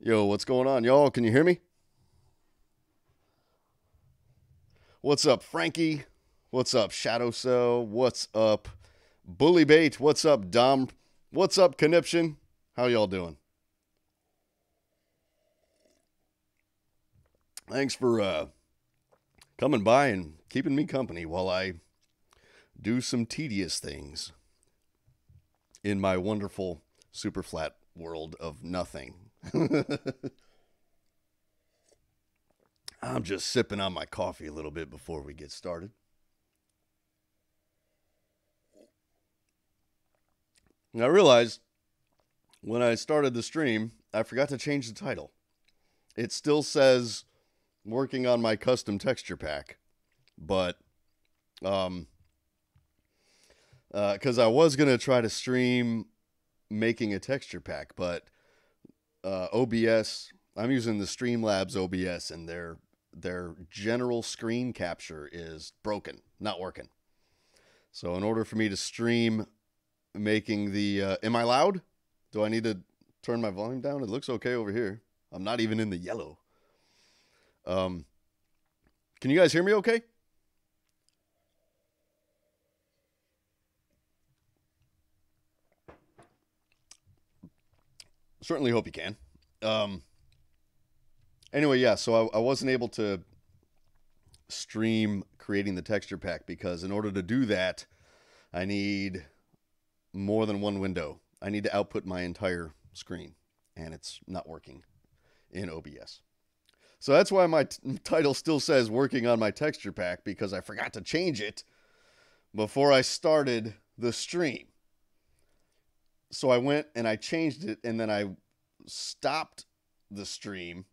Yo, what's going on, y'all? Can you hear me? What's up, Frankie? What's up, Shadow Cell? What's up, Bully Bait? What's up, Dom? What's up, Conniption? How y'all doing? Thanks for coming by and keeping me company while I do some tedious things in my wonderful super flat world of nothing. I'm just sipping on my coffee a little bit before we get started. And I realized when I started the stream, I forgot to change the title. It still says working on my custom texture pack, but because I was gonna try to stream making a texture pack, but OBS, I'm using the Streamlabs OBS, and their general screen capture is broken, not working. So in order for me to stream making the am I loud? Do I need to turn my volume down? It looks okay over here. I'm not even in the yellow. Can you guys hear me okay? Certainly hope you can. Anyway, yeah, so I wasn't able to stream creating the texture pack because in order to do that, I need more than one window. I need to output my entire screen, and it's not working in OBS. So that's why my title still says working on my texture pack, because I forgot to change it before I started the stream. So I went and I changed it, and then I stopped the stream.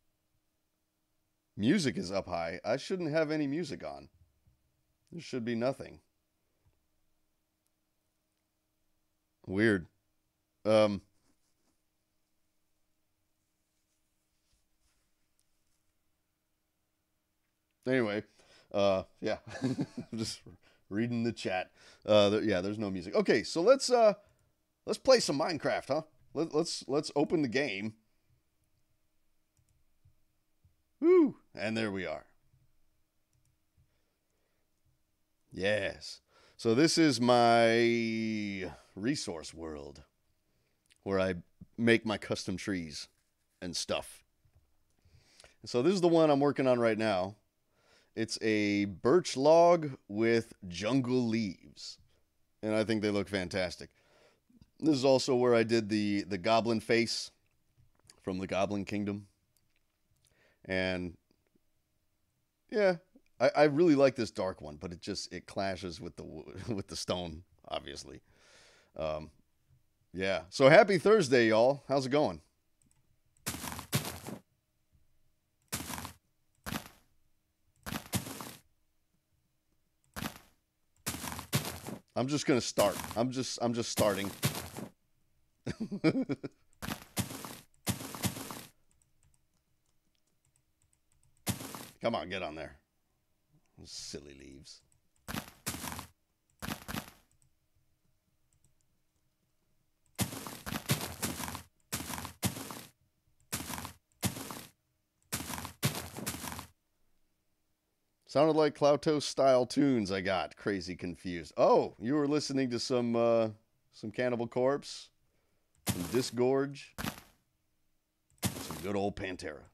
Music is up high. I shouldn't have any music on. There should be nothing. Weird. Anyway, yeah, just reading the chat. Yeah, there's no music. Okay, so let's play some Minecraft, huh? Let's open the game. Woo! And there we are. Yes. So this is my resource world where I make my custom trees and stuff. So this is the one I'm working on right now. It's a birch log with jungle leaves, and I think they look fantastic. This is also where I did the goblin face from the Goblin Kingdom. And yeah, I really like this dark one, but it clashes with the with the stone, obviously. Yeah. So happy Thursday, y'all. How's it going? I'm just gonna start. I'm just starting. Come on, get on there. Silly leaves. Sounded like Klautos style tunes I got. Crazy confused. Oh, you were listening to some Cannibal Corpse, some Disgorge, some good old Pantera.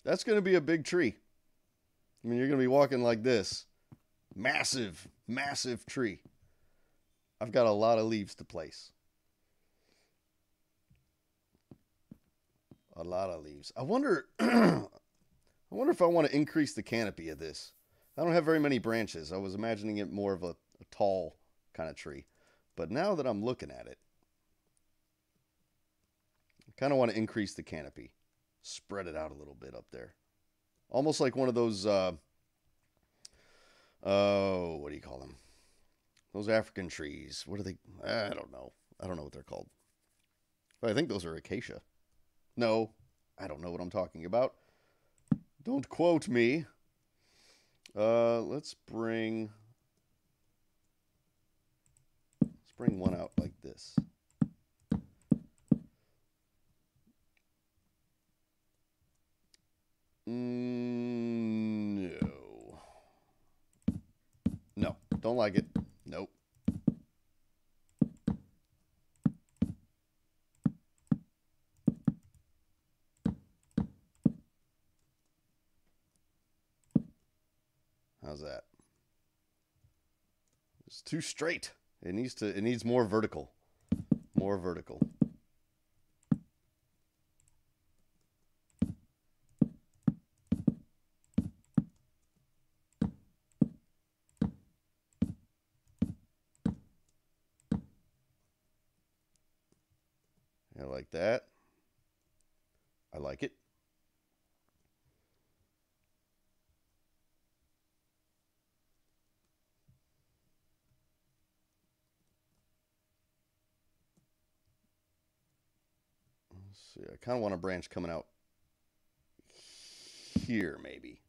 That's going to be a big tree. I mean, you're going to be walking like this. Massive, massive tree. I've got a lot of leaves to place. A lot of leaves. I wonder I wonder if I want to increase the canopy of this. I don't have very many branches. I was imagining it more of a tall kind of tree. But now that I'm looking at it, I kind of want to increase the canopy. Spread it out a little bit up there. Almost like one of those, oh, what do you call them? Those African trees. What are they? I don't know. I don't know what they're called. But I think those are acacia. No, I don't know what I'm talking about. Don't quote me. Let's bring one out like this. No. No, don't like it. Nope. How's that? It's too straight. It needs more vertical. More vertical. I like that. I like it. Let's see. I kind of want a branch coming out here, maybe.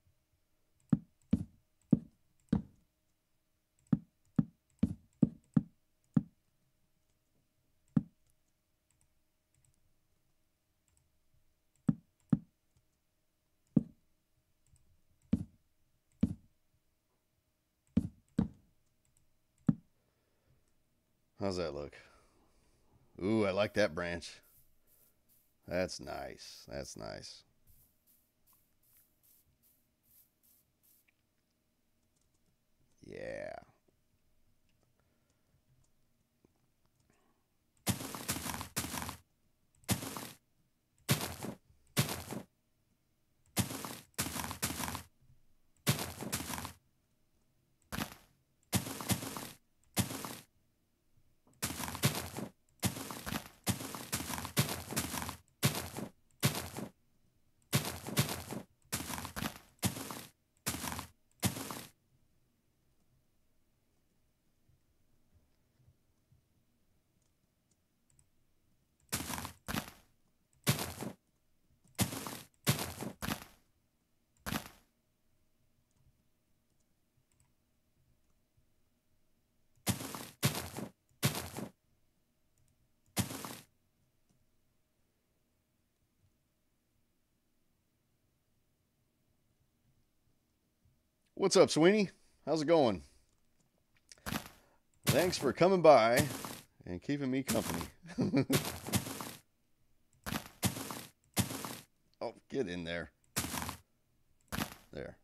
How's that look? Ooh, I like that branch. That's nice. That's nice. Yeah. What's up, Sweeney? How's it going? Thanks for coming by and keeping me company. Oh, get in there. There.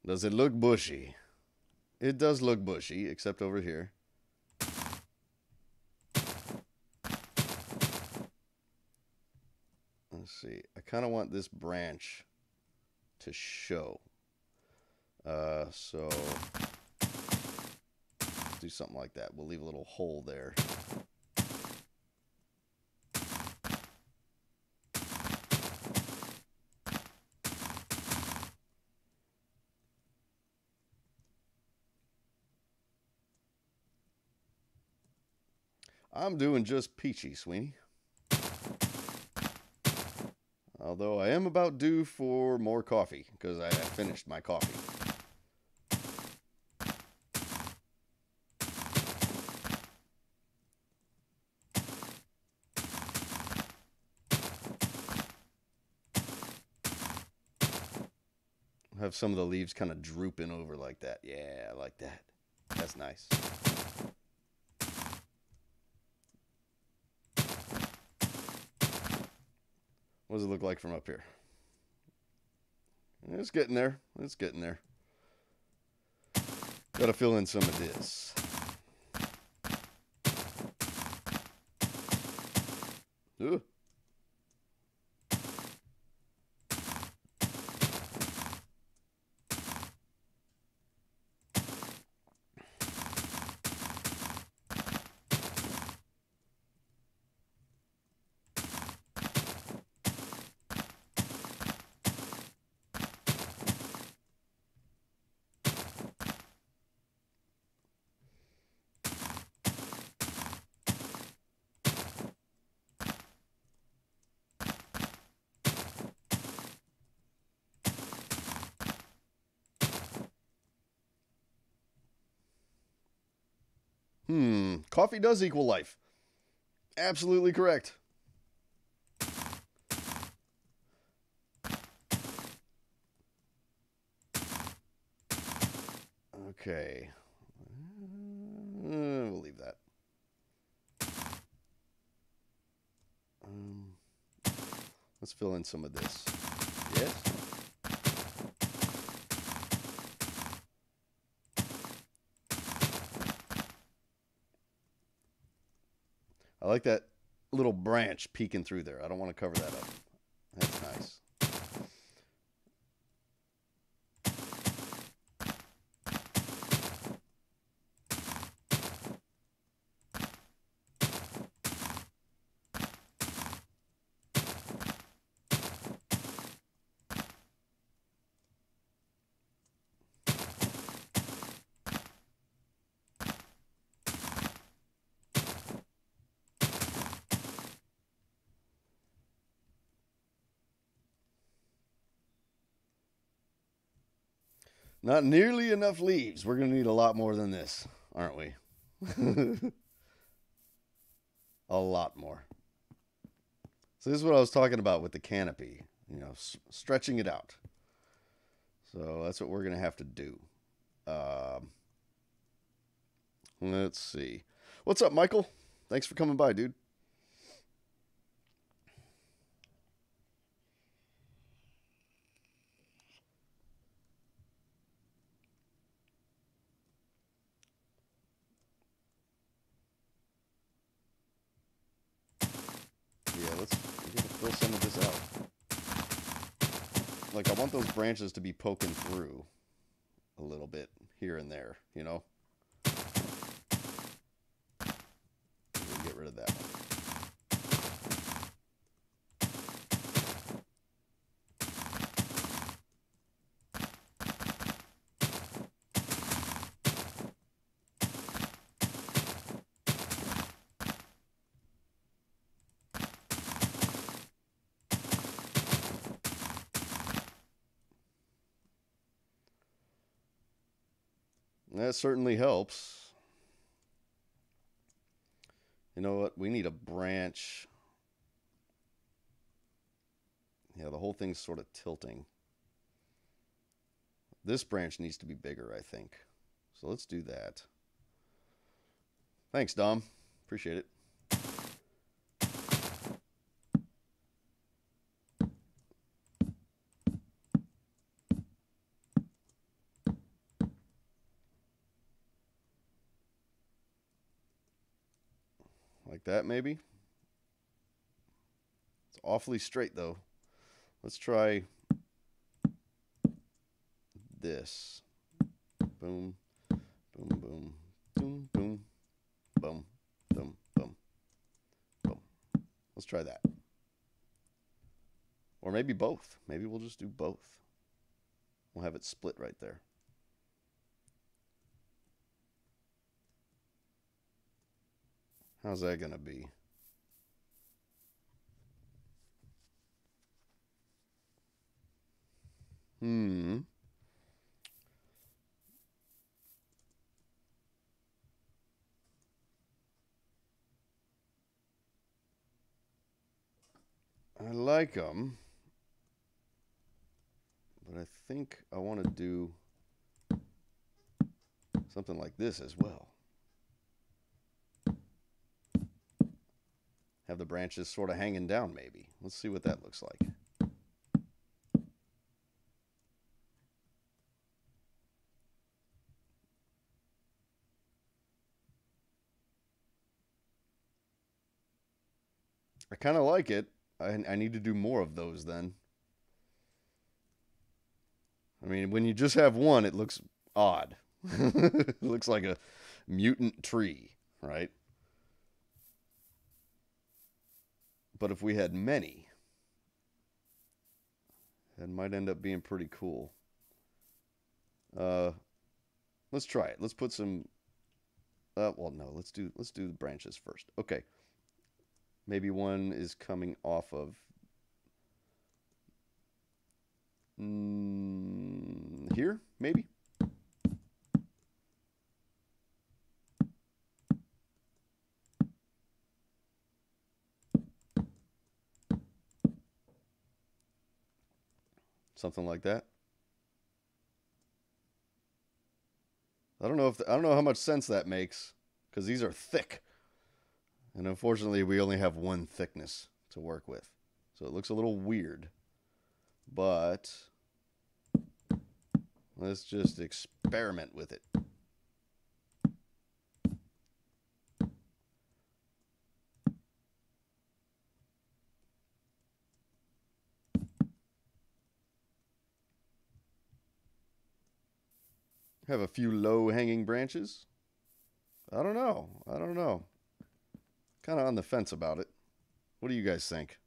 Does it look bushy? It does look bushy, except over here. Let's see. I kind of want this branch to show. So let's do something like that. We'll leave a little hole there. I'm doing just peachy, Sweeney. Although I am about due for more coffee, because I finished my coffee. Have some of the leaves kind of drooping over like that. Yeah, I like that. That's nice. What does it look like from up here? It's getting there. It's getting there. Got to fill in some of this. Ooh. Coffee does equal life. Absolutely correct. Okay. We'll leave that. Let's fill in some of this. Yes. I like that little branch peeking through there. I don't want to cover that up. That's nice. Not nearly enough leaves. We're going to need a lot more than this, aren't we? A lot more. So this is what I was talking about with the canopy, you know, stretching it out. So that's what we're going to have to do. Let's see. What's up, Michael? Thanks for coming by, dude. Yeah, we're gonna fill some of this out. Like, I want those branches to be poking through a little bit here and there, you know? We'll get rid of that one. That certainly helps. You know what? We need a branch. Yeah, the whole thing's sort of tilting. This branch needs to be bigger, I think. So let's do that. Thanks, Dom. Appreciate it. Like that, maybe? It's awfully straight, though. Let's try this. Boom, boom, boom, boom, boom, boom, boom, boom, boom. Let's try that. Or maybe both. Maybe we'll just do both. We'll have it split right there. How's that going to be? I like them, but I think I want to do something like this as well. Have the branches sort of hanging down, maybe. Let's see what that looks like. I kind of like it. I need to do more of those then. I mean, when you just have one, it looks odd. It looks like a mutant tree, right? But if we had many, that might end up being pretty cool. Let's try it. Let's put some. Well, no. Let's do the branches first. Okay. Maybe one is coming off of here, maybe. Something like that. I don't know how much sense that makes, because these are thick. And unfortunately, we only have one thickness to work with. So it looks a little weird. But let's just experiment with it. Have a few low hanging branches. I don't know. Kind of on the fence about it. What do you guys think?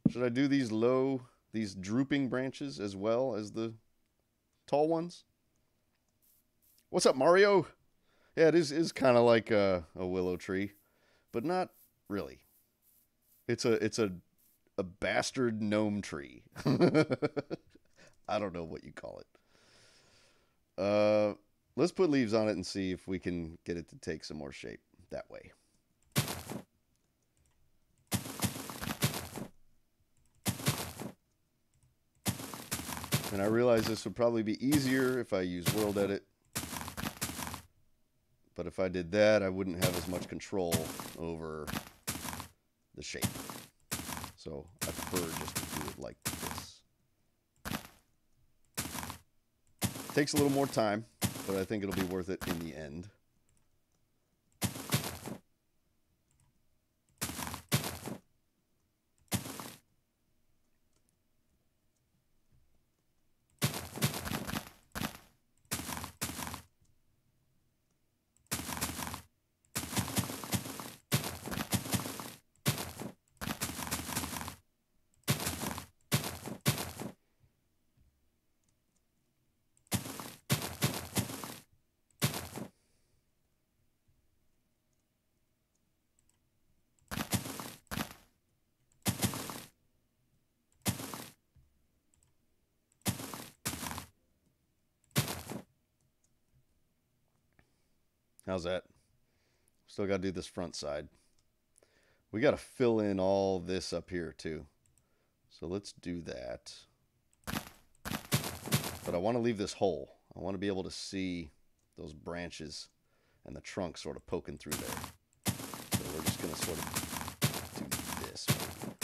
Should I do these drooping branches as well as the tall ones? What's up, Mario? Yeah, it is kind of like a willow tree, but not really. It's a bastard gnome tree. I don't know what you call it. Let's put leaves on it and see if we can get it to take some more shape that way. And I realize this would probably be easier if I use World Edit. But if I did that, I wouldn't have as much control over the shape. So I prefer just to do it like this. Takes a little more time, but I think it'll be worth it in the end. How's that? Still got to do this front side. We got to fill in all this up here too. So let's do that. But I want to leave this hole. I want to be able to see those branches and the trunk sort of poking through there. So we're just going to sort of do this maybe.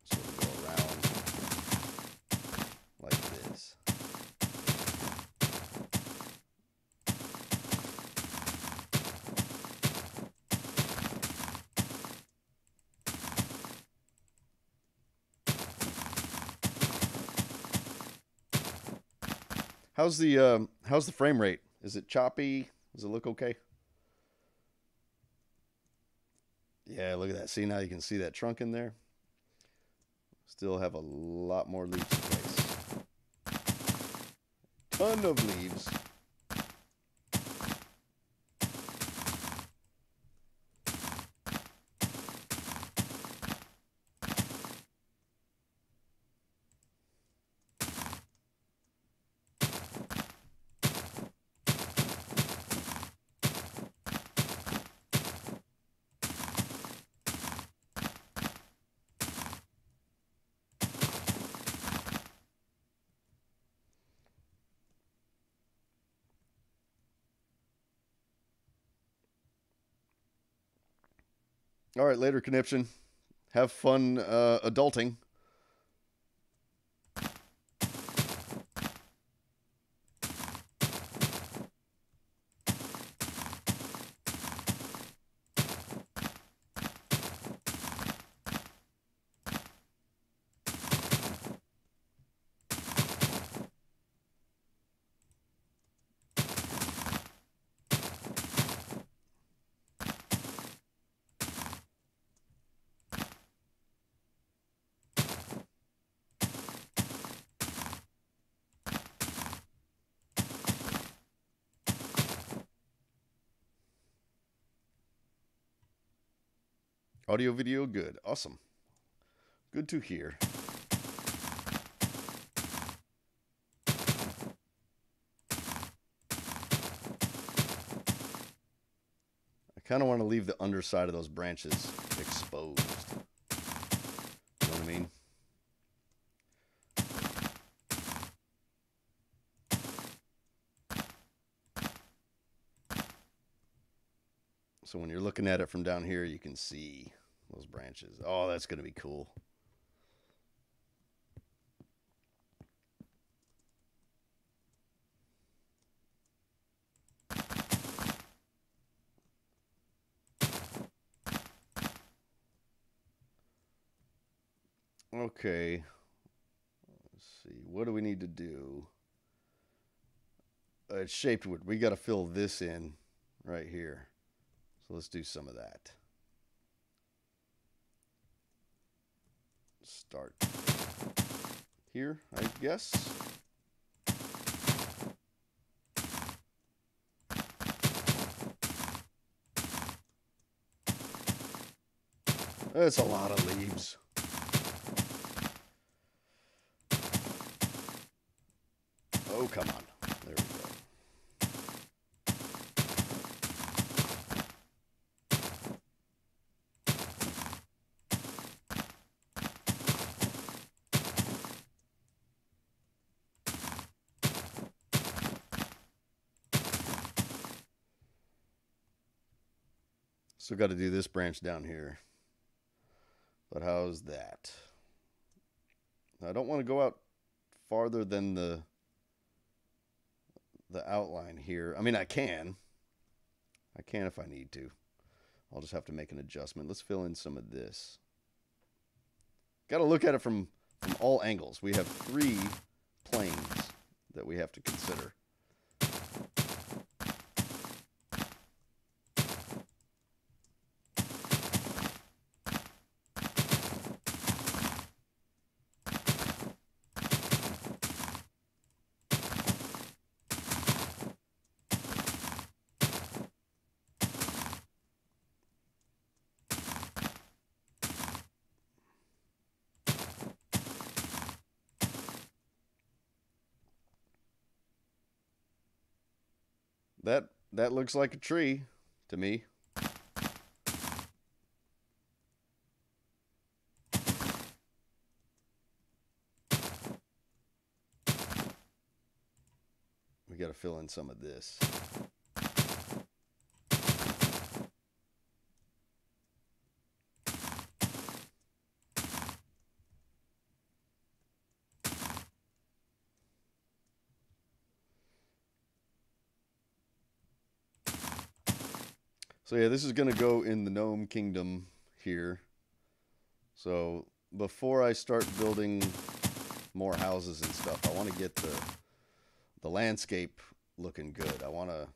Sort of go around like this. How's the frame rate? Is it choppy? Does it look okay? Yeah, look at that. See, now you can see that trunk in there. Still have a lot more leaves to place. Ton of leaves. All right, later, Conniption. Have fun adulting. Audio, video, good. Awesome. Good to hear. I kind of want to leave the underside of those branches exposed. You know what I mean? So when you're looking at it from down here, you can see those branches. Oh, that's going to be cool. Okay. Let's see. What do we need to do? It's shaped wood. We got to fill this in right here. So let's do some of that. Start here, I guess. That's a lot of leaves. Oh, come on. There we go. Still got to do this branch down here. But how's that? I don't want to go out farther than the outline here. I mean, I can. I can if I need to. I'll just have to make an adjustment. Let's fill in some of this. Got to look at it from all angles. We have 3 planes that we have to consider. That looks like a tree to me. We got to fill in some of this. So yeah, this is going to go in the Gnome Kingdom here. So before I start building more houses and stuff, I want to get the landscape looking good. I want to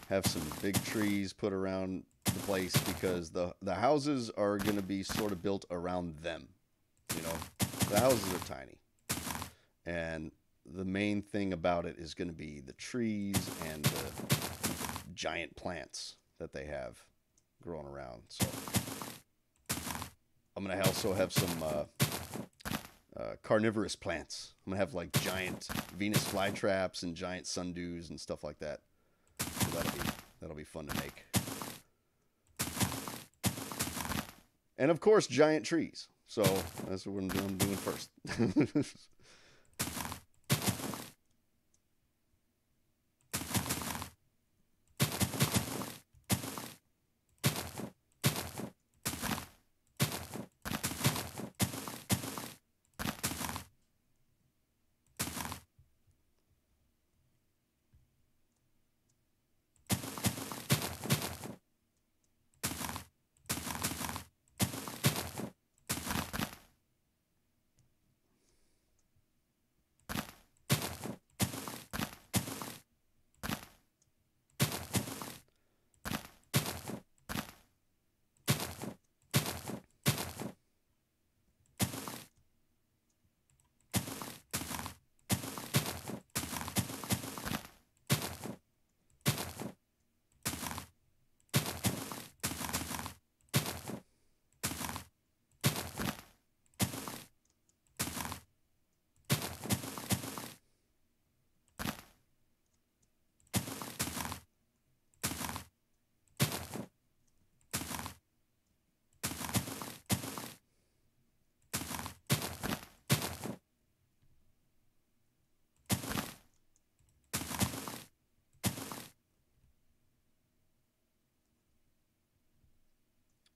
have some big trees put around the place because the houses are going to be sort of built around them. You know, the houses are tiny. And the main thing about it is going to be the trees and the giant plants that they have growing around. So I'm going to also have some carnivorous plants. I'm going to have like giant Venus flytraps and giant sundews and stuff like that. So that'll be fun to make. And of course, giant trees. So that's what I'm doing first.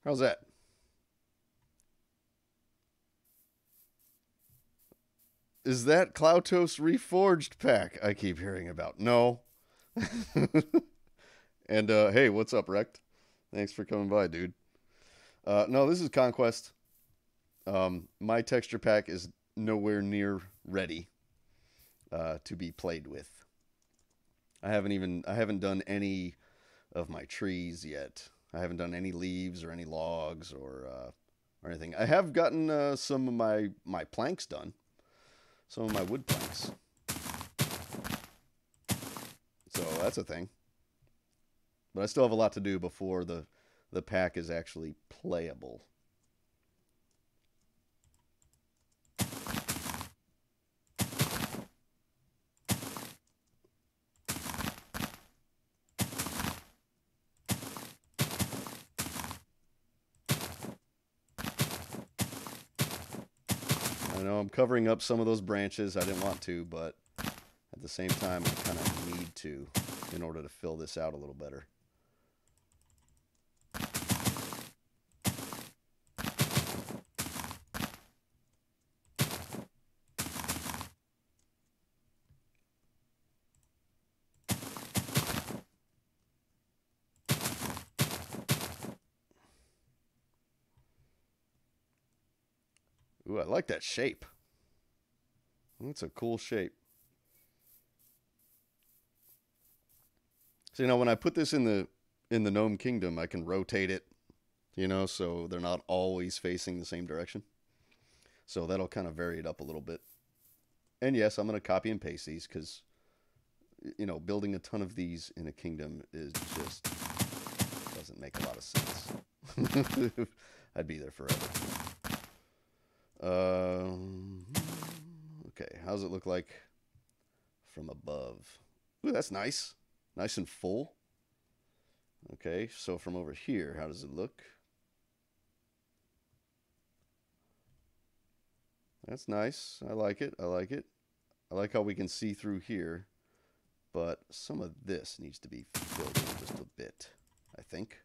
How's that? Is that Klautos Reforged pack I keep hearing about? No. And hey, what's up, Rect? Thanks for coming by, dude. No, this is Conquest. My texture pack is nowhere near ready to be played with. I haven't done any of my trees yet. I haven't done any leaves or any logs or anything. I have gotten some of my planks done, some of my wood planks. So that's a thing. But I still have a lot to do before the pack is actually playable. I know I'm covering up some of those branches. I didn't want to, but at the same time, I kind of need to in order to fill this out a little better. Ooh, I like that shape. That's a cool shape. So, when I put this in the Gnome Kingdom, I can rotate it, so they're not always facing the same direction. So that'll kind of vary it up a little bit. And yes, I'm going to copy and paste these because, building a ton of these in a kingdom is just doesn't make a lot of sense. I'd be there forever. Okay, how's it look like from above? Ooh, that's nice. Nice and full. Okay, so from over here, how does it look? That's nice. I like it. I like it. I like how we can see through here. But some of this needs to be filled in just a bit, I think.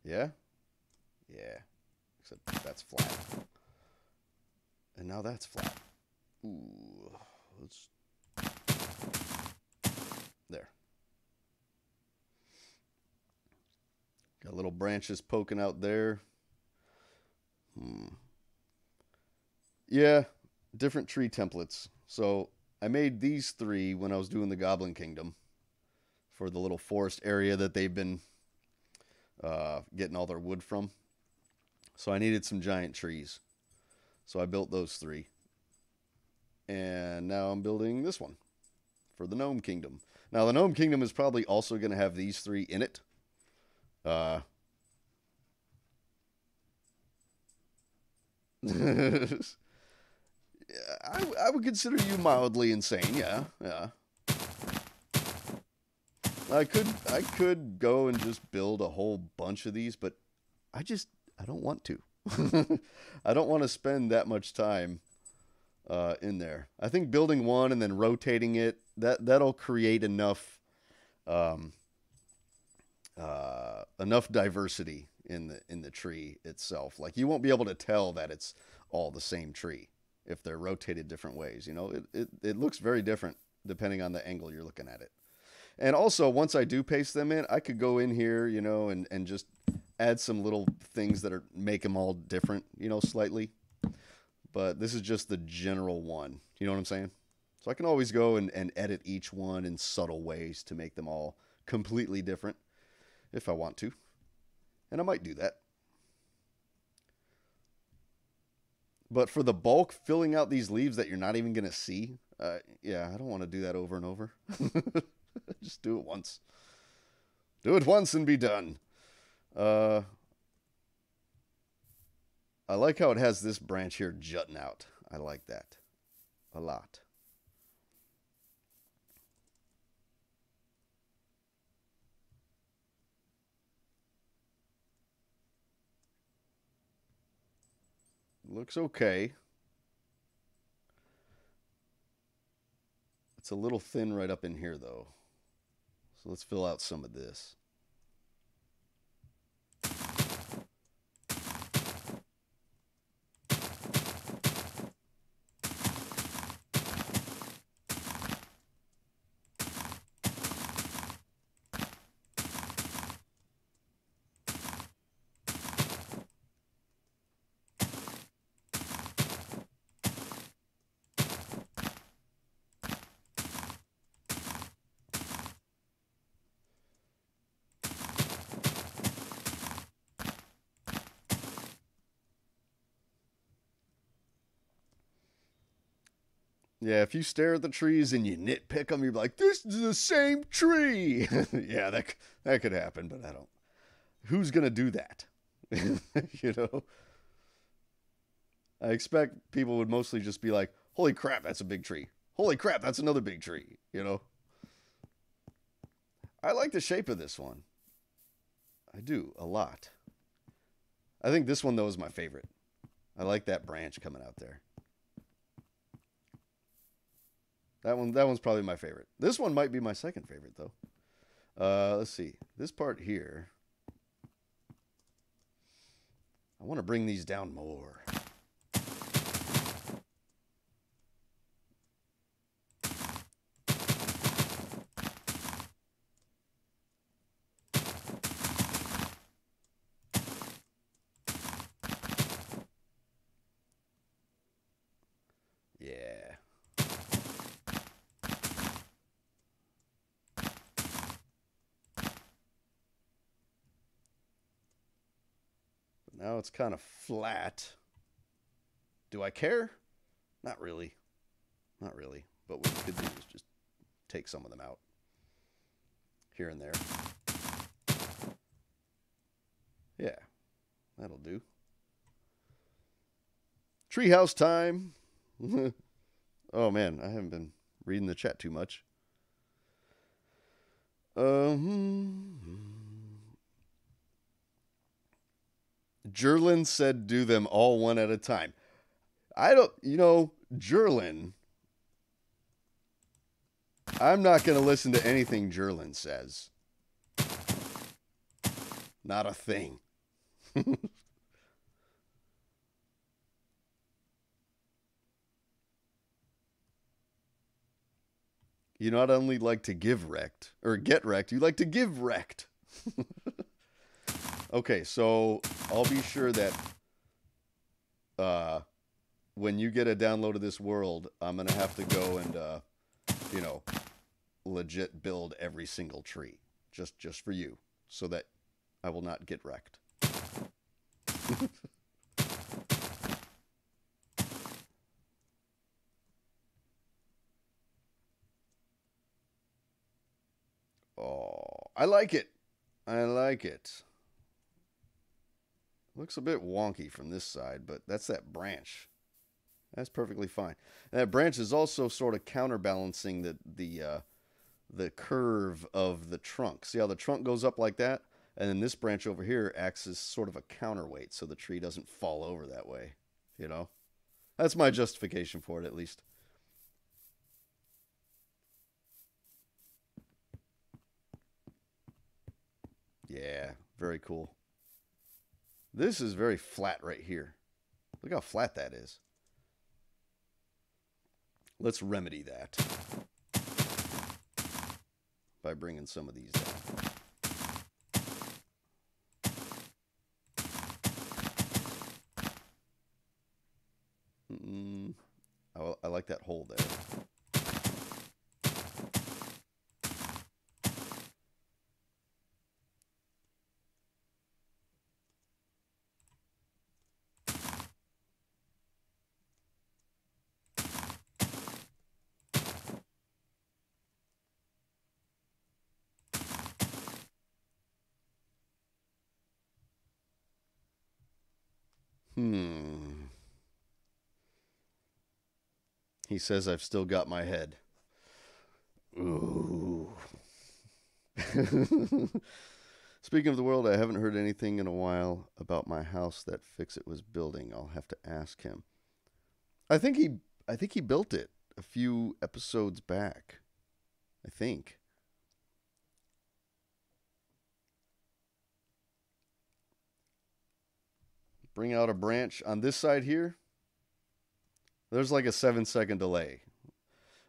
Yeah? Yeah. Except that's flat. And now that's flat. Ooh. Let's... There. Got little branches poking out there. Yeah, different tree templates. So I made these 3 when I was doing the Goblin Kingdom for the little forest area that they've been getting all their wood from. So I needed some giant trees. So I built those 3. And now I'm building this one for the Gnome Kingdom. Now the Gnome Kingdom is probably also going to have these 3 in it. I would consider you mildly insane. Yeah. I could go and just build a whole bunch of these, but I don't want to. I don't want to spend that much time in there. I think building one and then rotating it, that'll create enough enough diversity in the tree itself. Like you won't be able to tell that it's all the same tree if they're rotated different ways. It looks very different depending on the angle you're looking at it. And also, once I do paste them in, I could go in here, and just add some little things that make them all different, slightly. But this is just the general one. You know what I'm saying? So I can always go and edit each one in subtle ways to make them all completely different if I want to. And I might do that. But for the bulk, filling out these leaves that you're not even going to see, yeah, I don't want to do that over and over. Just do it once. Do it once and be done. I like how it has this branch here jutting out. I like that a lot. looks okay. It's a little thin right up in here, though. So let's fill out some of this. Yeah, if you stare at the trees and you nitpick them, you're like, this is the same tree. Yeah, that could happen, but I don't. Who's going to do that? You know? I expect people would mostly just be like, holy crap, that's a big tree. Holy crap, that's another big tree. You know? I like the shape of this one. I do, a lot. I think this one, though, is my favorite. I like that branch coming out there. That one's probably my favorite. This one might be my second favorite, though. Let's see. This part here. I want to bring these down more. Yeah. Now it's kind of flat. Do I care? Not really. Not really. But what we could do is just take some of them out. Here and there. Yeah. That'll do. Treehouse time. Oh man, I haven't been reading the chat too much. Jerlin said do them all one at a time. I don't, Jerlin, I'm not going to listen to anything Jerlin says. Not a thing. You not only like to give wrecked, or get wrecked, you like to give wrecked. Okay, so I'll be sure that when you get a download of this world, I'm going to have to go and, legit build every single tree. Just for you, so that I will not get wrecked. Oh, I like it. I like it. Looks a bit wonky from this side, but that's that branch. That's perfectly fine. And that branch is also sort of counterbalancing the curve of the trunk. See how the trunk goes up like that? And then this branch over here acts as sort of a counterweight so the tree doesn't fall over that way. You know? That's my justification for it, at least. Yeah, very cool. This is very flat right here. Look how flat that is. Let's remedy that by bringing some of these down. I like that hole there. He says I've still got my head. Ooh. Speaking of the world, I haven't heard anything in a while about my house that Fix-It was building. I'll have to ask him. I think he built it a few episodes back. I think. Bring out a branch on this side here. There's like a 7-second delay.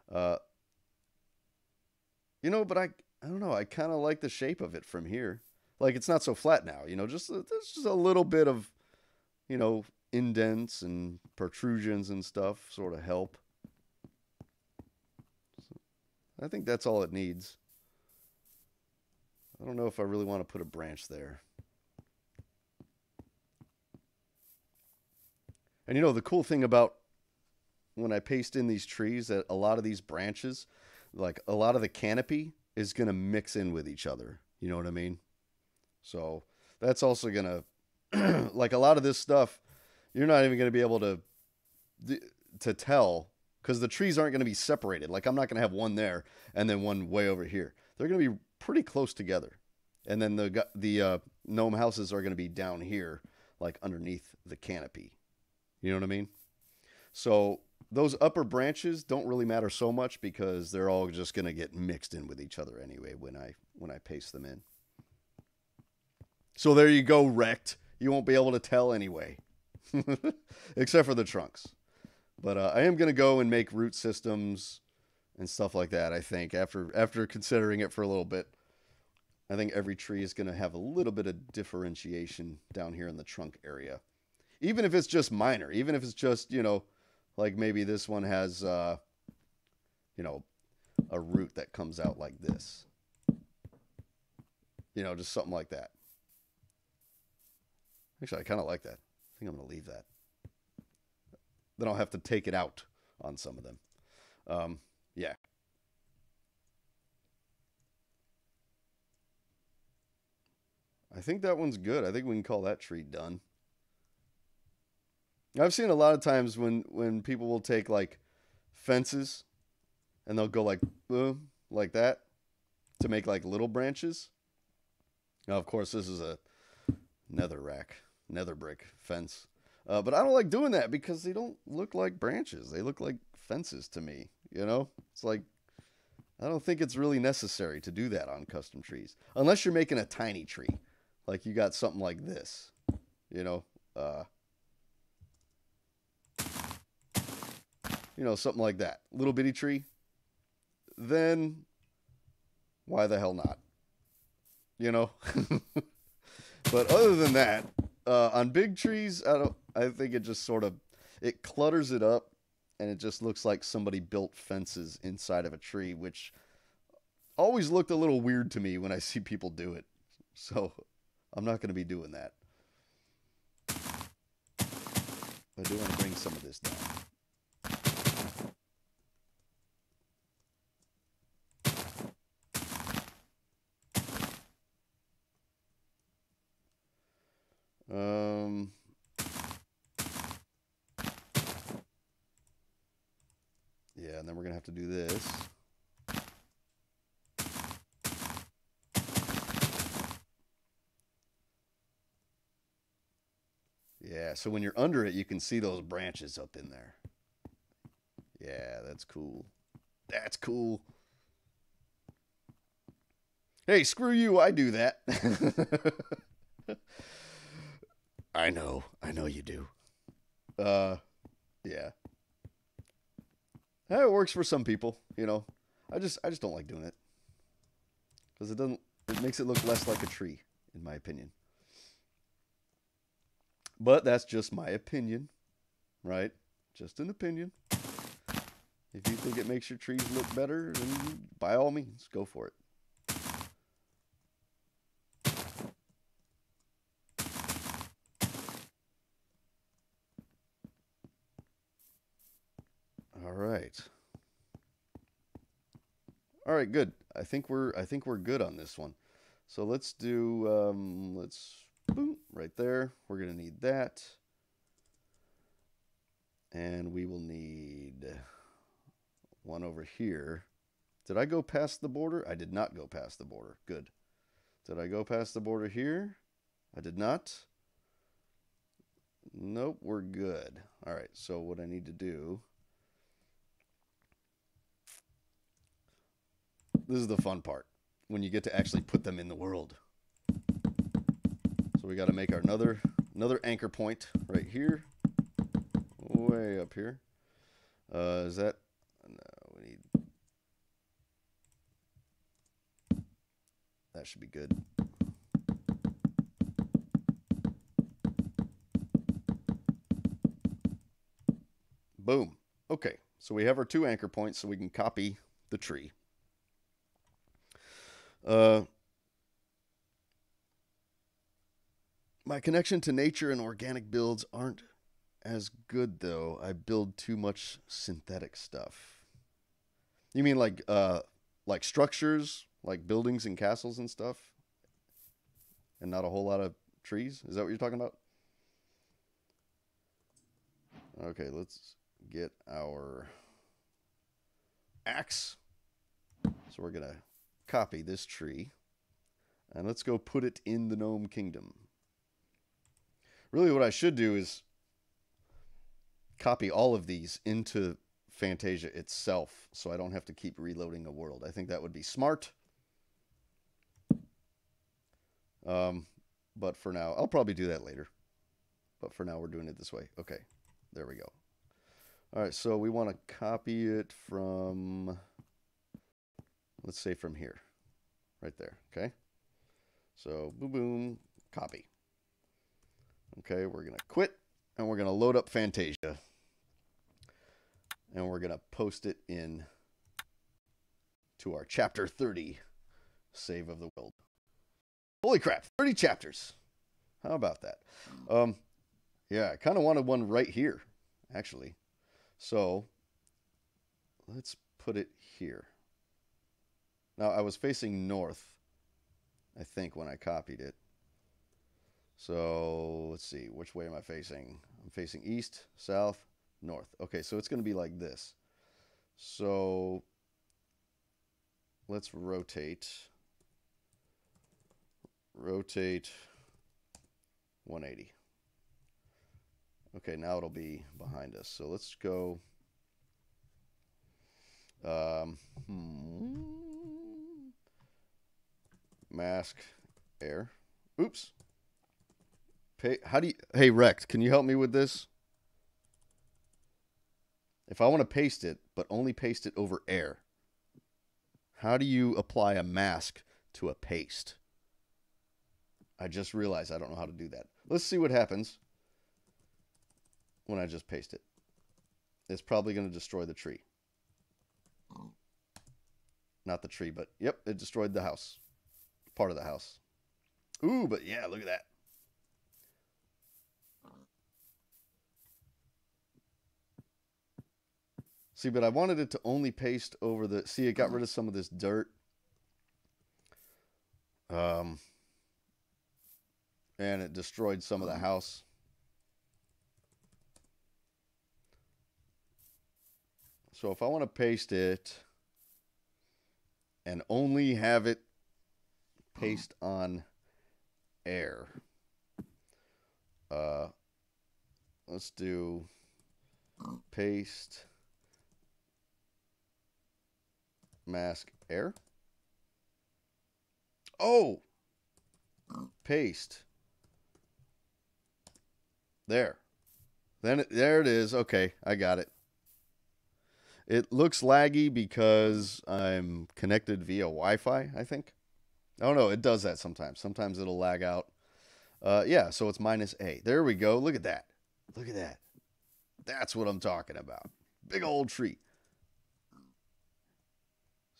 But I don't know. I kind of like the shape of it from here. Like it's not so flat now. There's just a little bit of, indents and protrusions and stuff sort of help. So I think that's all it needs. I don't know if I really want to put a branch there. And the cool thing about when I paste in these trees, that a lot of these branches, like a lot of the canopy is going to mix in with each other. You know what I mean? So that's also going to, like a lot of this stuff, you're not even going to be able to tell because the trees aren't going to be separated. Like I'm not going to have one there and then one way over here. They're going to be pretty close together. And then the gnome houses are going to be down here, like underneath the canopy. You know what I mean? So those upper branches don't really matter so much because they're all just going to get mixed in with each other anyway when I paste them in. So there you go, wrecked. You won't be able to tell anyway, except for the trunks. But I am going to go and make root systems and stuff like that, I think, after considering it for a little bit. I think every tree is going to have a little bit of differentiation down here in the trunk area. Even if it's just minor, even if it's just, like maybe this one has, a root that comes out like this. Just something like that. Actually, I kind of like that. I think I'm going to leave that. Then I'll have to take it out on some of them. Yeah. I think that one's good. I think we can call that tree done. I've seen a lot of times when people will take like fences and they'll go like boom, like that to make like little branches. Now, of course, this is a nether brick fence. But I don't like doing that because they don't look like branches. They look like fences to me, It's like, I don't think it's really necessary to do that on custom trees. Unless you're making a tiny tree. Like you got something like this, something like that. Little bitty tree. Then why the hell not? But other than that, on big trees, I think it just sort of, it clutters it up and it just looks like somebody built fences inside of a tree, which always looked a little weird to me when I see people do it. So I'm not going to be doing that. I do want to bring some of this down. Yeah, and then we're going to have to do this. Yeah, so when you're under it, you can see those branches up in there. Yeah, that's cool. That's cool. Hey, screw you, I do that. I know you do. Yeah. It works for some people, I just don't like doing it. Because it makes it look less like a tree, in my opinion. But that's just my opinion, right? Just an opinion. If you think it makes your trees look better, then by all means, go for it. All right. All right, good. I think we're good on this one. So let's do boom, right there. We're going to need that. And we will need one over here. Did I go past the border? I did not go past the border. Good. Did I go past the border here? I did not. Nope, we're good. All right, so what I need to do... This is the fun part, when you get to actually put them in the world. So we got to make our another anchor point right here. Way up here. Is that... No, we need... That should be good. Boom. Okay, so we have our 2 anchor points so we can copy the tree. My connection to nature and organic builds aren't as good, though. I build too much synthetic stuff. You mean like structures, like buildings and castles and stuff? And not a whole lot of trees? Is that what you're talking about? Okay, let's get our axe. So we're going to copy this tree. And let's go put it in the Gnome Kingdom. Really what I should do is copy all of these into Fantasia itself so I don't have to keep reloading a world. I think that would be smart. But for now, I'll probably do that later. But for now, we're doing it this way. Okay, there we go. All right, so we want to copy it from, let's say from here, right there, okay? So, boom, boom, copy. Okay, we're going to quit, and we're going to load up Fantasia. And we're going to post it in to our Chapter 30 save of the world. Holy crap, 30 chapters. How about that? Yeah, I kind of wanted one right here, actually. So, let's put it here. Now, I was facing north, I think, when I copied it. So, let's see, which way am I facing? I'm facing east, south, north. Okay, so it's going to be like this. So, let's rotate 180. Okay, now it'll be behind us. So let's go. Mask air. Oops. Hey, Rex, can you help me with this? If I want to paste it, but only paste it over air, how do you apply a mask to a paste? I just realized I don't know how to do that. Let's see what happens when I just paste it. It's probably going to destroy the tree. Not the tree, but yep, it destroyed the house. Part of the house. Ooh, but yeah, look at that. See, but I wanted it to only paste over the... See, it got rid of some of this dirt. And it destroyed some of the house. So if I want to paste it and only have it paste on air, let's do paste mask air. Oh, paste. There. There it is. Okay, I got it. It looks laggy because I'm connected via Wi-Fi, I think. Oh, no, it does that sometimes. Sometimes it'll lag out. Yeah, so it's -A. There we go. Look at that. Look at that. That's what I'm talking about. Big old tree.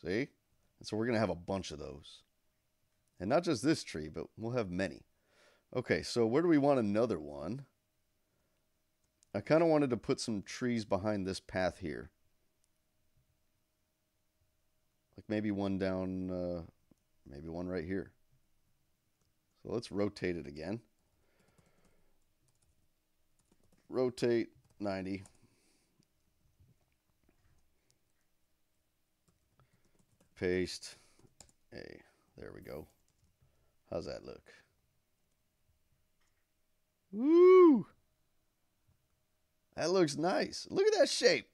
See? And so we're going to have a bunch of those. And not just this tree, but we'll have many. Okay, so where do we want another one? I kind of wanted to put some trees behind this path here. Like maybe one down, maybe one right here. So let's rotate it again. Rotate 90. Paste A. There we go. How's that look? Woo! That looks nice. Look at that shape.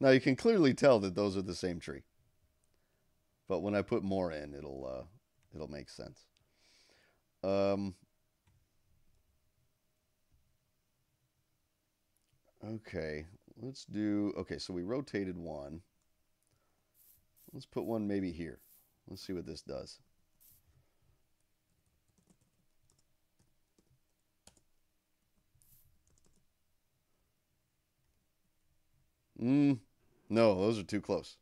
Now you can clearly tell that those are the same tree. But when I put more in, it'll make sense. Okay, let's do. Okay, so we rotated one. Let's put one maybe here. Let's see what this does. No, those are too close.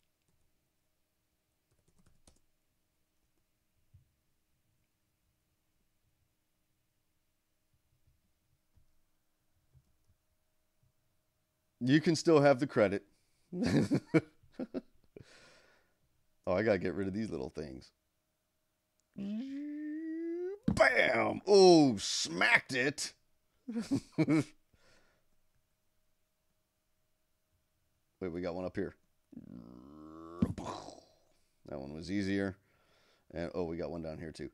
You can still have the credit. Oh, I gotta get rid of these little things. Bam! Oh, smacked it. Wait, we got one up here. That one was easier. And oh, we got one down here too.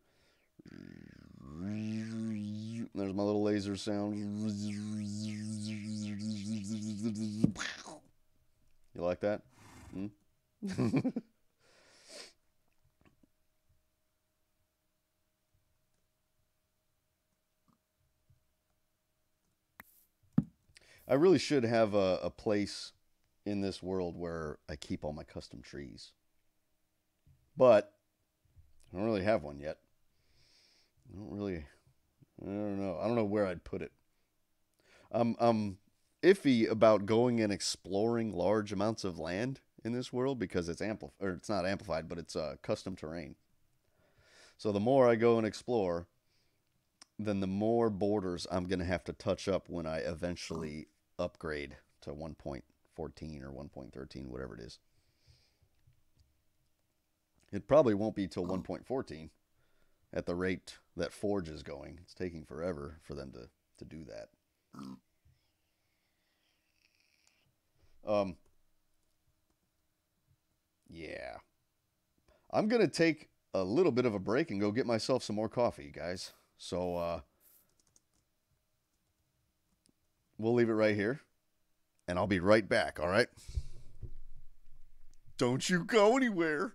There's my little laser sound. You like that? I really should have a place in this world where I keep all my custom trees. But I don't really have one yet. I don't know. I don't know where I'd put it. I'm iffy about going and exploring large amounts of land in this world because it's it's not amplified, but it's custom terrain. So the more I go and explore, then the more borders I'm going to have to touch up when I eventually upgrade to 1.14 or 1.13, whatever it is. It probably won't be till 1.14 at the rate that Forge is going. It's taking forever for them to do that. Yeah. I'm going to take a little bit of a break and go get myself some more coffee, guys. So, we'll leave it right here. And I'll be right back, all right? Don't you go anywhere.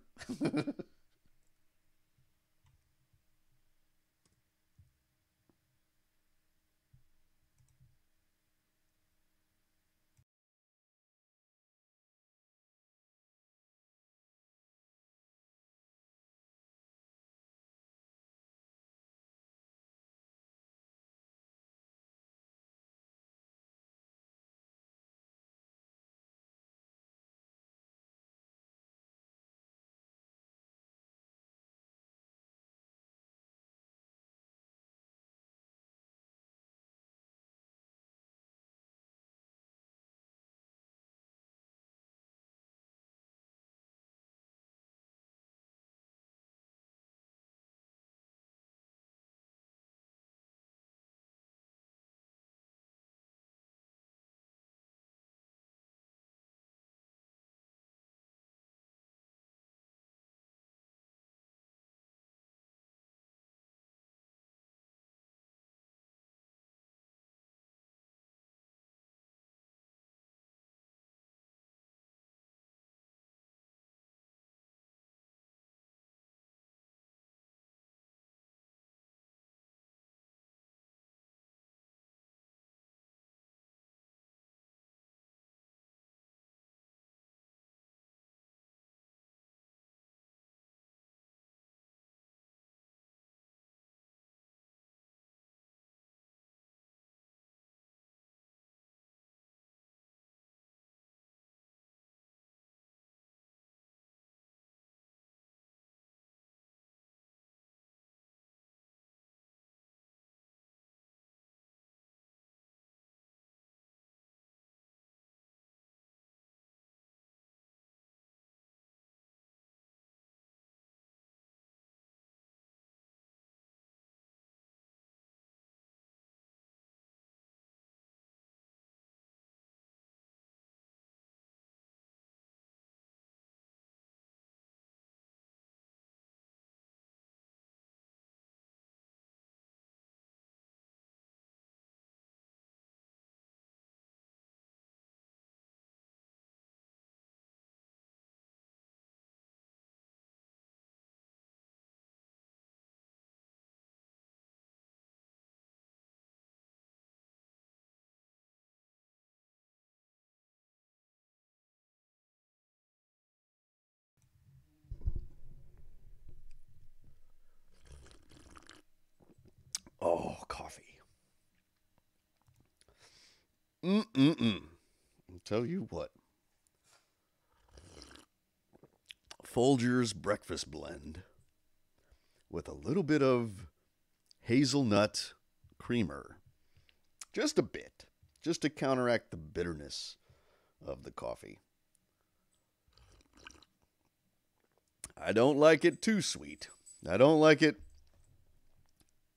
I'll tell you what. Folger's breakfast blend with a little bit of hazelnut creamer. Just a bit. Just to counteract the bitterness of the coffee. I don't like it too sweet. I don't like it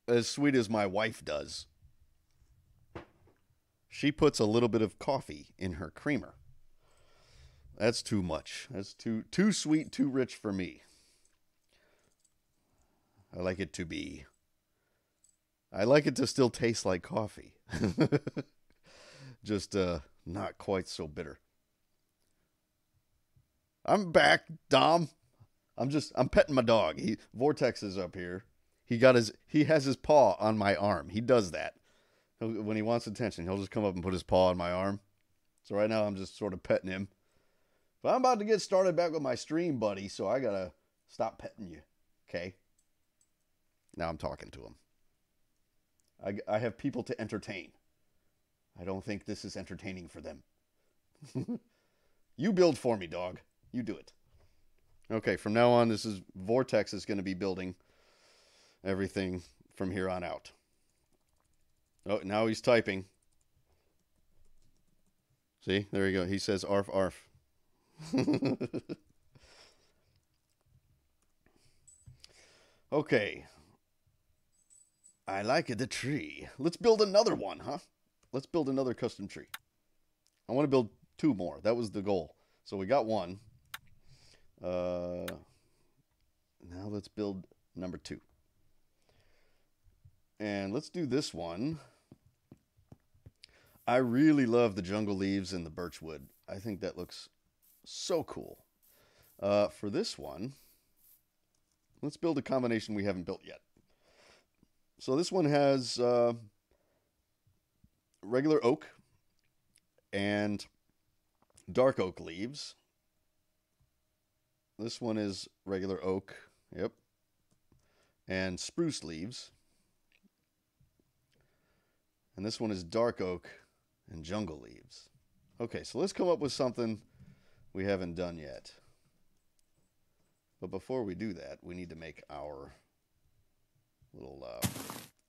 as sweet as my wife does. She puts a little bit of coffee in her creamer. That's too much. That's too sweet, too rich for me. I like it to still taste like coffee. Just not quite so bitter. I'm back, Dom. I'm petting my dog. Vortex is up here. He has his paw on my arm. He does that. When he wants attention, he'll just come up and put his paw on my arm. So right now I'm just sort of petting him. But I'm about to get started back with my stream, buddy, so I gotta stop petting you. Okay? Now I'm talking to him. I have people to entertain. I don't think this is entertaining for them. You build for me, dog. You do it. Okay, from now on, Vortex is going to be building everything from here on out. Oh, now he's typing. See, there you go. He says arf arf. Okay. I like the tree. Let's build another one, huh? Let's build another custom tree. I want to build 2 more. That was the goal. So we got 1. Now let's build number 2. And let's do this one. I really love the jungle leaves and the birch wood. I think that looks so cool. For this one, let's build a combination we haven't built yet. So this one has regular oak and dark oak leaves. This one is regular oak, yep, and spruce leaves. And this one is dark oak and jungle leaves. Okay, so let's come up with something we haven't done yet. But before we do that, we need to make our little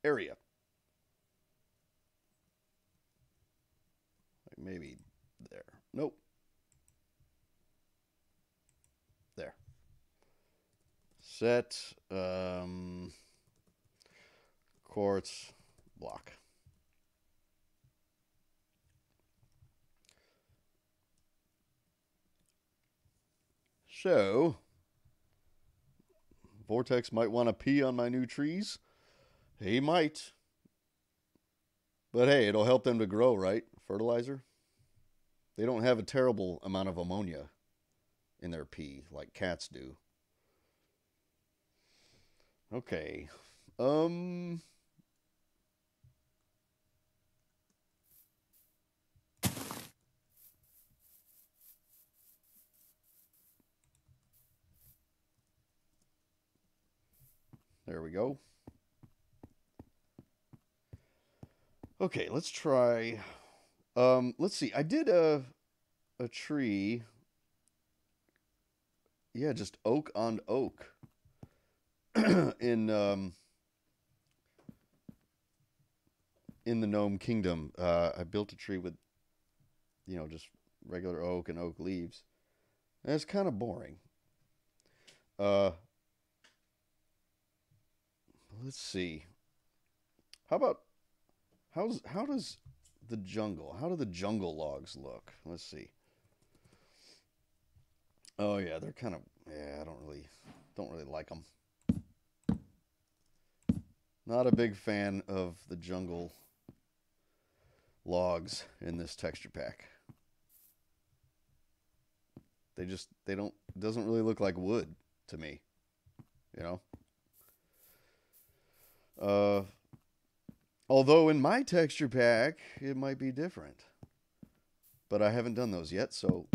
area. Like maybe there. Nope. There. Set quartz block. So, Vortex might want to pee on my new trees. He might. But hey, it'll help them to grow, right? Fertilizer. They don't have a terrible amount of ammonia in their pee like cats do. Okay. There we go. Okay, let's try. Let's see. I did a tree. Yeah, just oak on oak. in the Gnome Kingdom. I built a tree with, just regular oak and oak leaves. And it's kind of boring. Let's see. How does the jungle? How do the jungle logs look? Let's see. Oh yeah, they're kind of I don't really like them. Not a big fan of the jungle logs in this texture pack. It doesn't really look like wood to me, Although in my texture pack, it might be different. But I haven't done those yet, so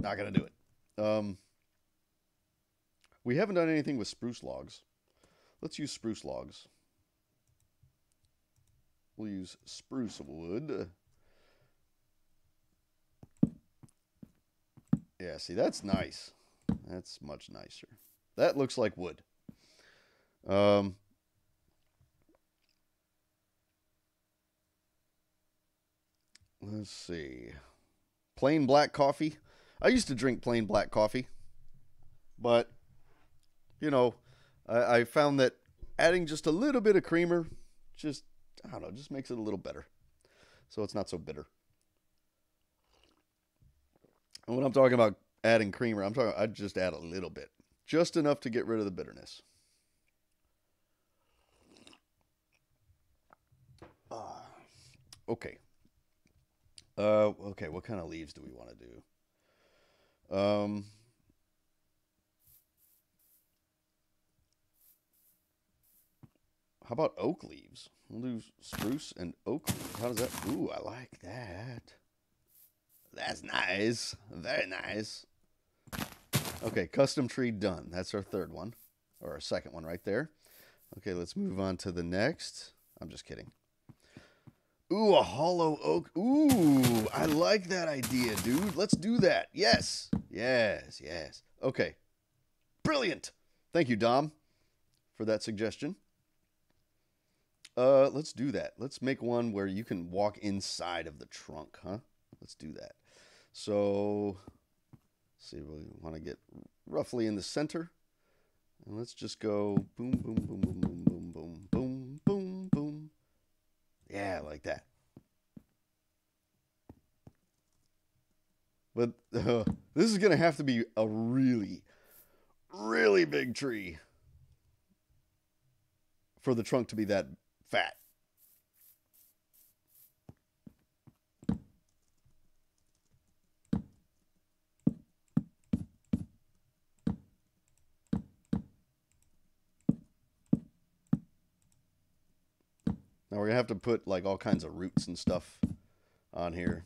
not going to do it. We haven't done anything with spruce logs. Let's use spruce logs. We'll use spruce wood. Yeah, see, that's nice. That's much nicer. That looks like wood. Let's see. Plain black coffee. I used to drink plain black coffee, but you know, I found that adding just a little bit of creamer, just I don't know, just makes it a little better. So it's not so bitter. And when I'm talking about adding creamer, I just add a little bit, just enough to get rid of the bitterness. Okay. Okay. What kind of leaves do we want to do? How about oak leaves? We'll do spruce and oak leaves. How does that? Ooh, I like that. That's nice. Very nice. Okay, custom tree done. That's our third one. Or our second one right there. Okay, let's move on to the next. I'm just kidding. Ooh, a hollow oak. Ooh, I like that idea, dude. Let's do that. Yes. Yes, yes. Okay. Brilliant. Thank you, Dom, for that suggestion. Let's do that. Let's make one where you can walk inside of the trunk, huh? Let's do that. So, let's see, we want to get roughly in the center. And let's just go boom, boom, boom, boom, boom, boom, boom, boom, boom, boom. Yeah, like that. But this is going to have to be a really, really big tree for the trunk to be that fat. Now we're going to have to put like all kinds of roots and stuff on here.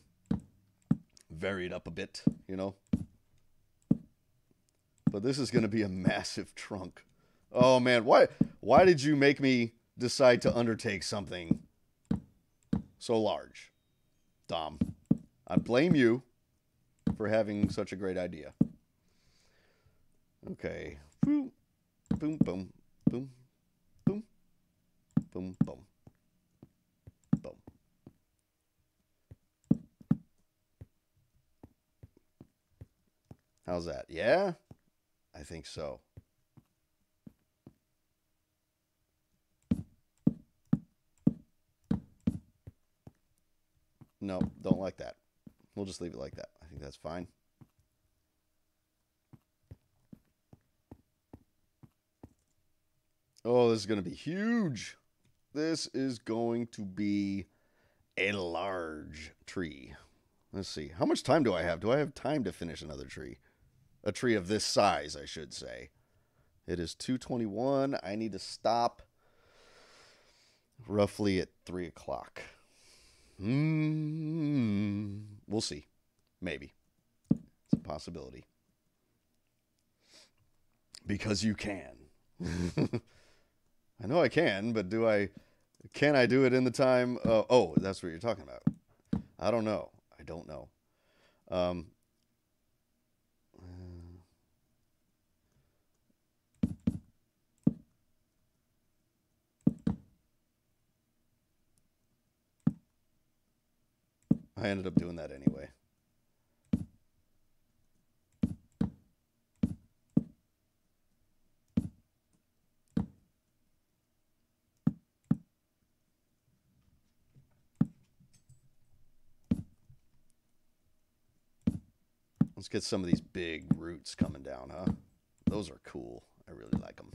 Vary it up a bit, you know. But this is going to be a massive trunk. Oh man, why did you make me decide to undertake something so large? Dom, I blame you for having such a great idea. Okay. Boom, boom, boom, boom, boom, boom, boom. How's that? Yeah? I think so. No, don't like that. We'll just leave it like that. I think that's fine. Oh, this is going to be huge. This is going to be a large tree. Let's see. How much time do I have? Do I have time to finish another tree? A tree of this size, I should say. It is 2:21. I need to stop roughly at 3 o'clock. We'll see. Maybe. It's a possibility. Because you can. I know I can, but can I do it in the time? Oh, that's what you're talking about. I don't know. I don't know. I ended up doing that anyway. Let's get some of these big roots coming down, huh? Those are cool. I really like them.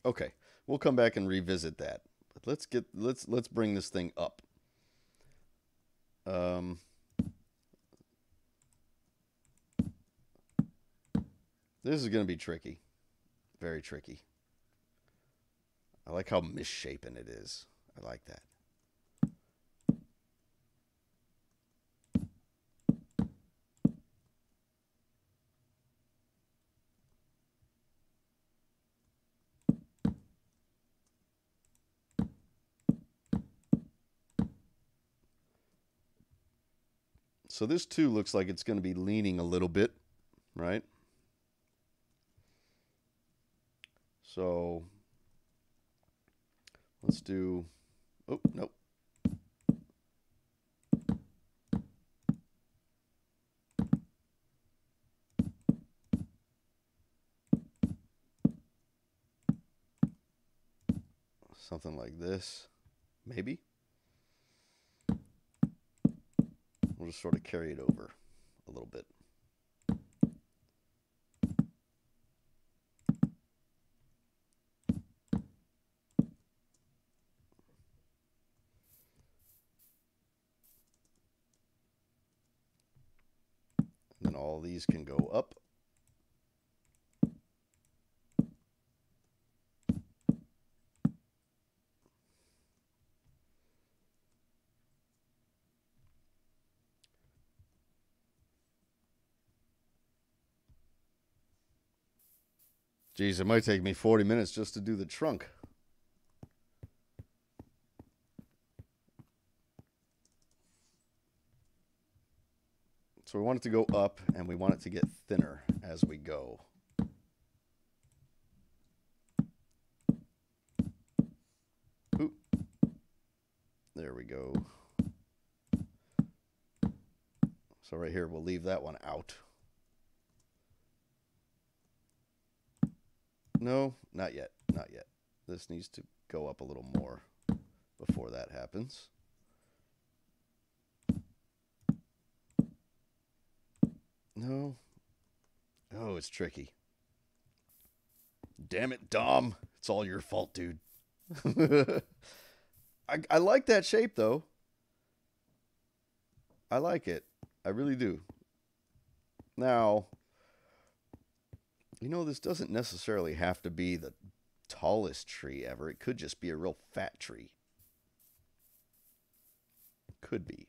Okay. we'll come back and revisit that. But let's bring this thing up. This is going to be tricky. Very tricky. I like how misshapen it is. I like that. So this too looks like it's going to be leaning a little bit, right? So let's do, oh, nope. Something like this, maybe. We'll just sort of carry it over a little bit. And then all these can go up. Geez, it might take me 40 minutes just to do the trunk. So we want it to go up, and we want it to get thinner as we go. Ooh. There we go. So right here, we'll leave that one out. No, not yet. Not yet. This needs to go up a little more before that happens. No. Oh, it's tricky. Damn it, Dom. It's all your fault, dude. I like that shape, though. I like it. I really do. Now, you know, this doesn't necessarily have to be the tallest tree ever. It could just be a real fat tree. Could be.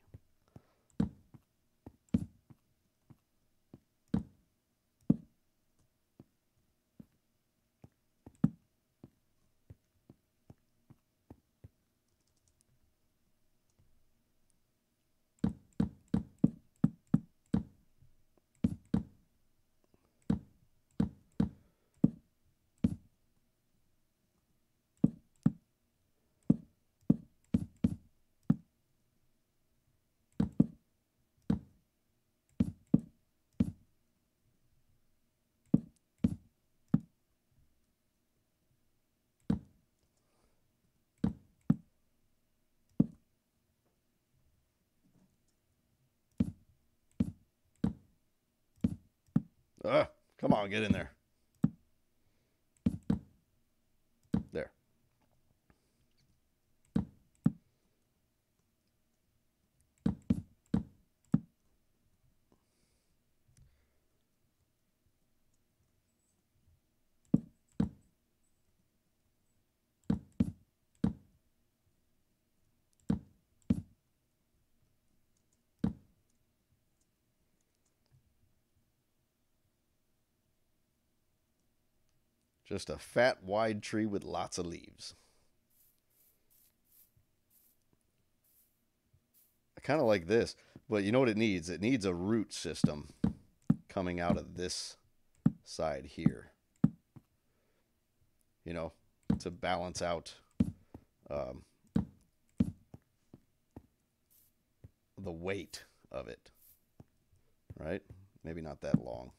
Come on, get in there. There. Just a fat, wide tree with lots of leaves. I kind of like this, but you know what it needs? It needs a root system coming out of this side here. You know, to balance out the weight of it. Right? Maybe not that long.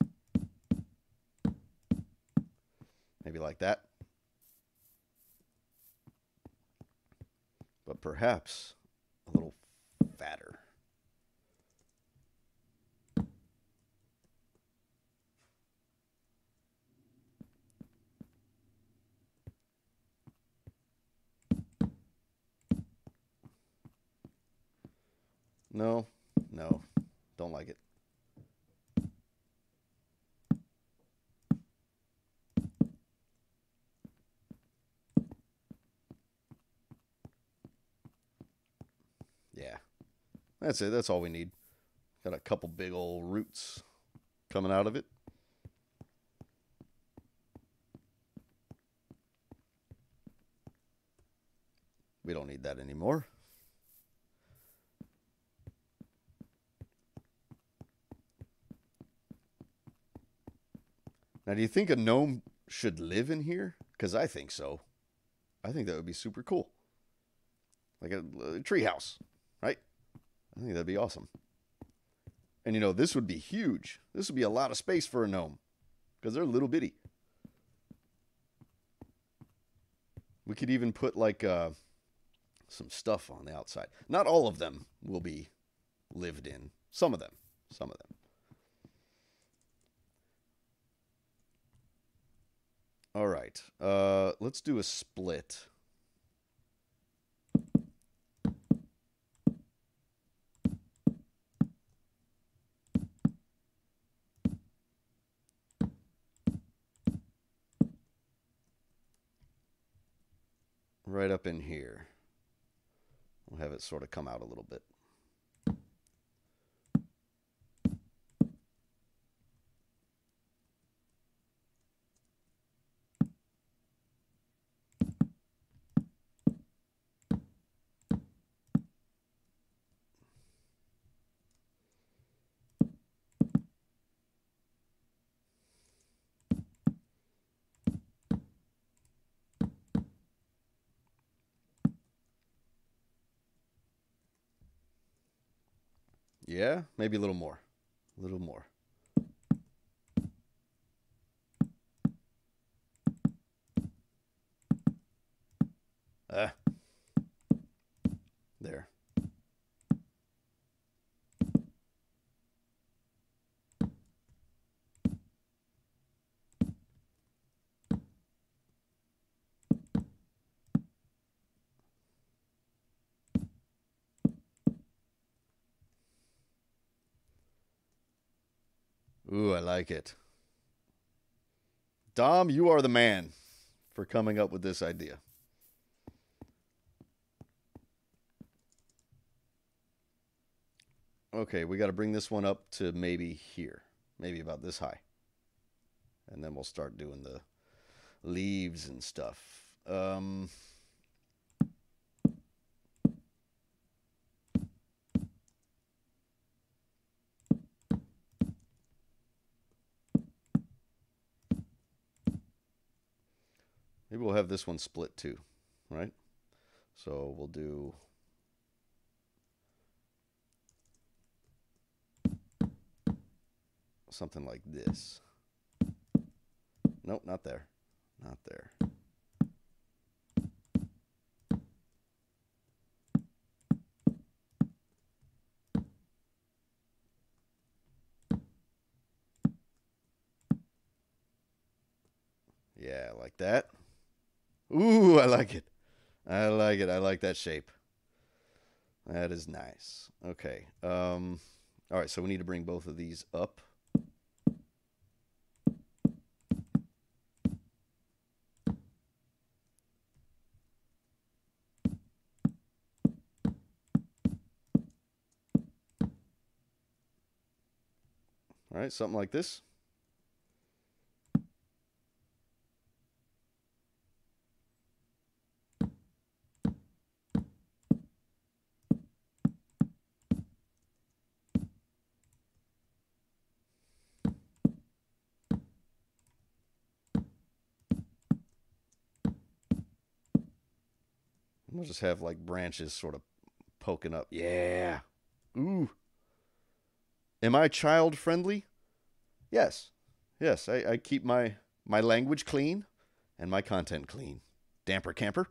Maybe like that. But perhaps a little fatter. No, no, don't like it. Yeah, that's it. That's all we need. Got a couple big old roots coming out of it. We don't need that anymore. Now, do you think a gnome should live in here? Because I think so. I think that would be super cool. Like a tree house, right? I think that'd be awesome. And you know, this would be huge. This would be a lot of space for a gnome because they're little bitty. We could even put like some stuff on the outside. Not all of them will be lived in. Some of them. Some of them. All right. Let's do a split. Right up in here. We'll have it sort of come out a little bit. Yeah, maybe a little more. A little more. There. Ooh, I like it. Dom, you are the man for coming up with this idea. Okay, we got to bring this one up to maybe here. Maybe about this high. And then we'll start doing the leaves and stuff. Maybe we'll have this one split too, right? So we'll do something like this. Nope, not there. Not there. Yeah, like that. Ooh, I like it. I like it. I like that shape. That is nice. Okay. All right, so we need to bring both of these up. All right, something like this. We'll just have like branches sort of poking up. Yeah. Ooh. Am I child friendly? Yes. Yes, I keep my language clean and my content clean. Damper camper.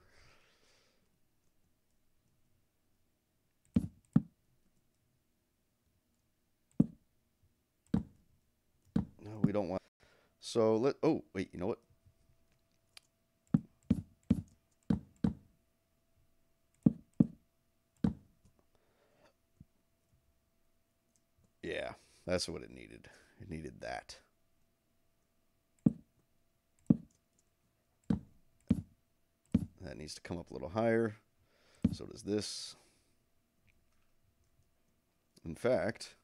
No, we don't want. So let. Oh, wait. You know what? That's what it needed. It needed that. That needs to come up a little higher. So does this. In fact,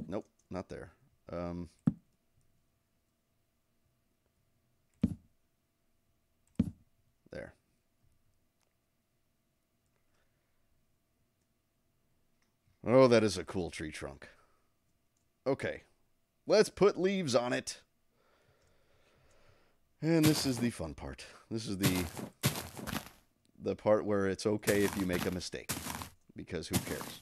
nope, not there. There. Oh, that is a cool tree trunk. Okay, let's put leaves on it. And this is the fun part. This is the part where it's okay if you make a mistake, because who cares?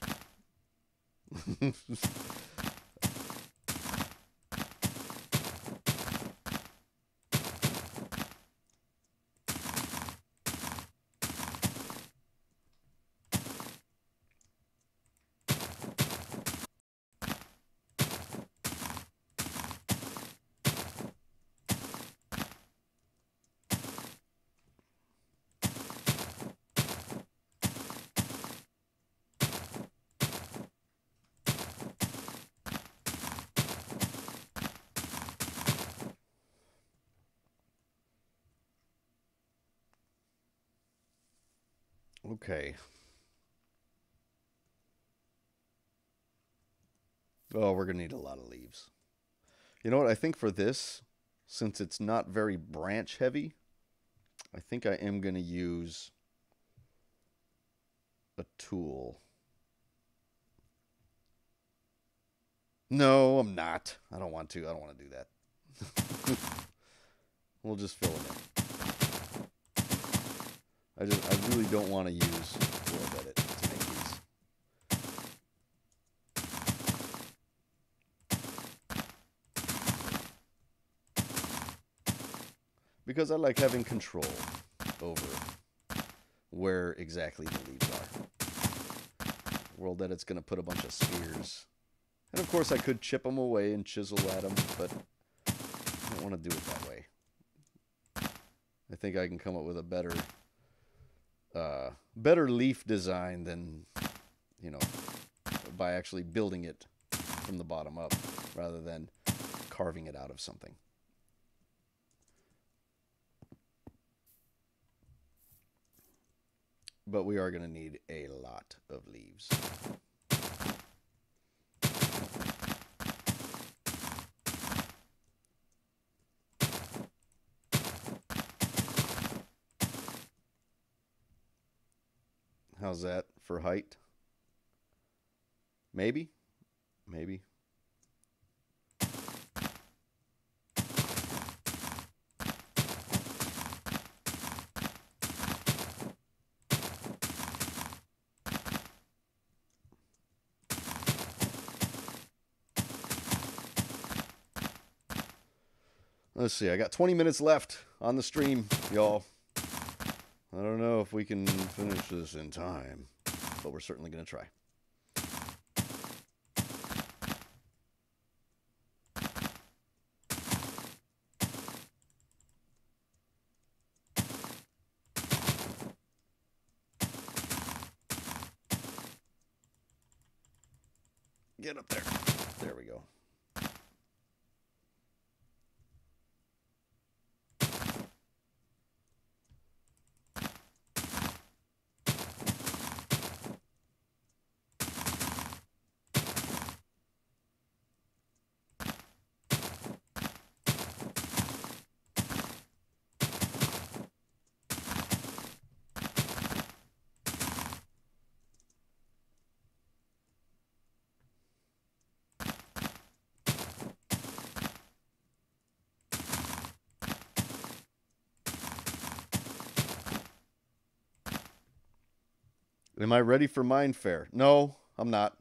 Okay. Oh, we're going to need a lot of leaves. You know what? I think for this, since it's not very branch heavy, I think I am going to use a tool. No, I'm not. I don't want to. I don't want to do that. We'll just fill it in. I really don't want to use World Edit to make these. Because I like having control over where exactly the leaves are. World Edit's going to put a bunch of spheres. And of course I could chip them away and chisel at them, but I don't want to do it that way. I think I can come up with a better leaf design than, you know, by actually building it from the bottom up rather than carving it out of something. But we are going to need a lot of leaves. How's that for height? Maybe? Maybe. Let's see, I got 20 minutes left on the stream, y'all. I don't know if we can finish this in time, but we're certainly going to try. Get up there. There we go. Am I ready for Mind Fair? No, I'm not.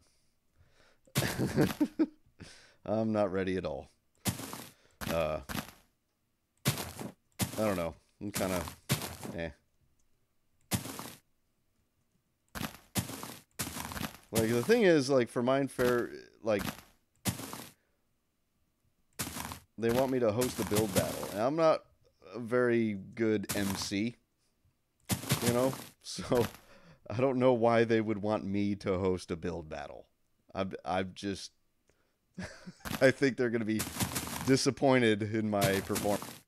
I'm not ready at all. I don't know. I'm kind of, Like, the thing is, like, for Mind Fair, like, they want me to host a build battle. And I'm not a very good MC, you know? So I don't know why they would want me to host a build battle. I'm just I think they're going to be disappointed in my performance.